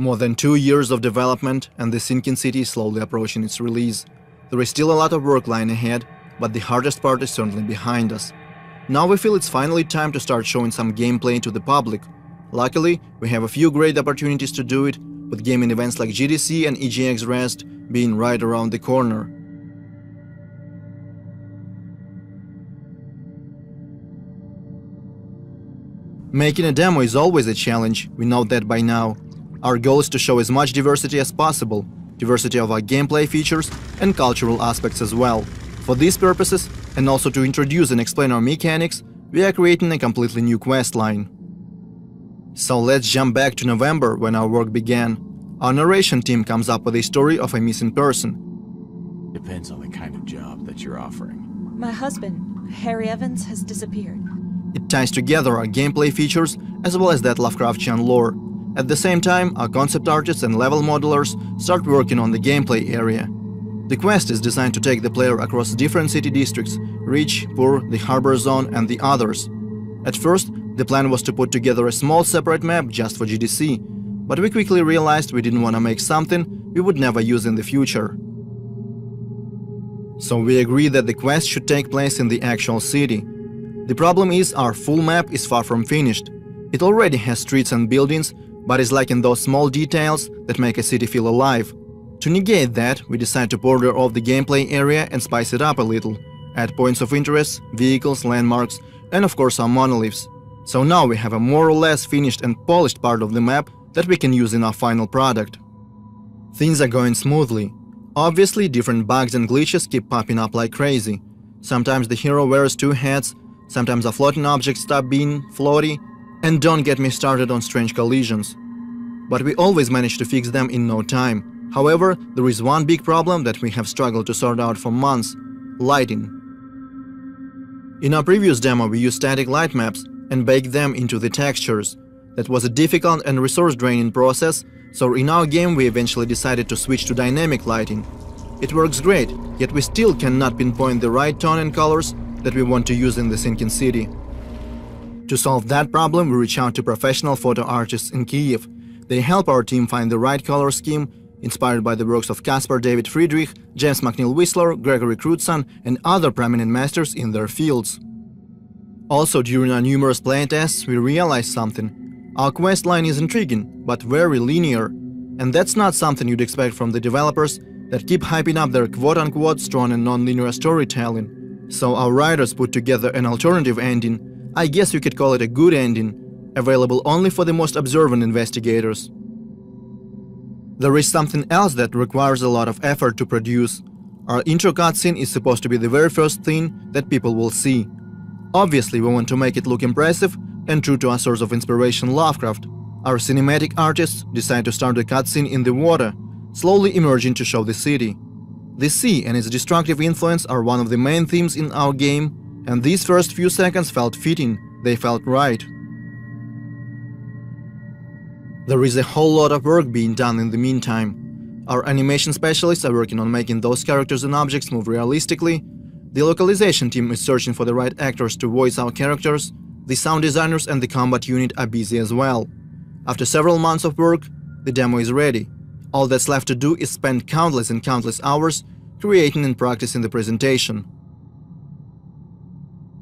More than 2 years of development and the sinking city is slowly approaching its release. There is still a lot of work lying ahead, but the hardest part is certainly behind us. Now we feel it's finally time to start showing some gameplay to the public. Luckily, we have a few great opportunities to do it, with gaming events like GDC and EGX Rest being right around the corner. Making a demo is always a challenge, we know that by now. Our goal is to show as much diversity as possible, diversity of our gameplay features and cultural aspects as well. For these purposes, and also to introduce and explain our mechanics, we are creating a completely new quest line. So let's jump back to November, when our work began. Our narration team comes up with a story of a missing person. Depends on the kind of job that you're offering. My husband, Harry Evans, has disappeared. It ties together our gameplay features as well as that Lovecraftian lore. At the same time, our concept artists and level modelers start working on the gameplay area. The quest is designed to take the player across different city districts: Rich, Poor, the Harbor Zone and the others. At first, the plan was to put together a small separate map just for GDC, but we quickly realized we didn't want to make something we would never use in the future. So we agreed that the quest should take place in the actual city. The problem is our full map is far from finished. It already has streets and buildings, but is lacking those small details that make a city feel alive. To negate that, we decide to border off the gameplay area and spice it up a little, add points of interest, vehicles, landmarks, and of course our monoliths. So now we have a more or less finished and polished part of the map that we can use in our final product. Things are going smoothly. Obviously, different bugs and glitches keep popping up like crazy. Sometimes the hero wears 2 hats, sometimes a floating object stop being floaty, and don't get me started on strange collisions. But we always manage to fix them in no time. However, there is one big problem that we have struggled to sort out for months: lighting. In our previous demo we used static light maps and baked them into the textures. That was a difficult and resource-draining process, so in our game we eventually decided to switch to dynamic lighting. It works great, yet we still cannot pinpoint the right tone and colors that we want to use in the sinking city. To solve that problem, we reach out to professional photo artists in Kyiv. They help our team find the right color scheme, inspired by the works of Caspar David Friedrich, James McNeill Whistler, Gregory Crutzen, and other prominent masters in their fields. Also, during our numerous playtests, we realized something. Our quest line is intriguing, but very linear, and that's not something you'd expect from the developers that keep hyping up their quote-unquote strong and non-linear storytelling. So our writers put together an alternative ending, I guess you could call it a good ending, available only for the most observant investigators. There is something else that requires a lot of effort to produce. Our intro cutscene is supposed to be the very first thing that people will see. Obviously, we want to make it look impressive and true to our source of inspiration, Lovecraft. Our cinematic artists decide to start the cutscene in the water, slowly emerging to show the city. The sea and its destructive influence are one of the main themes in our game, and these first few seconds felt fitting, they felt right. There is a whole lot of work being done in the meantime. Our animation specialists are working on making those characters and objects move realistically, the localization team is searching for the right actors to voice our characters, the sound designers and the combat unit are busy as well. After several months of work, the demo is ready. All that's left to do is spend countless and countless hours creating and practicing the presentation.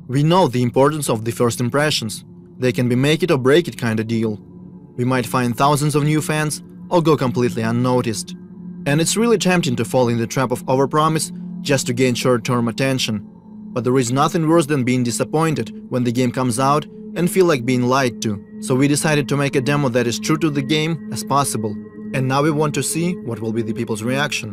We know the importance of the first impressions. They can be make it or break it kind of deal. We might find thousands of new fans or go completely unnoticed. And it's really tempting to fall in the trap of overpromise just to gain short-term attention. But there is nothing worse than being disappointed when the game comes out and feel like being lied to. So we decided to make a demo that is true to the game as possible. And now we want to see what will be the people's reaction.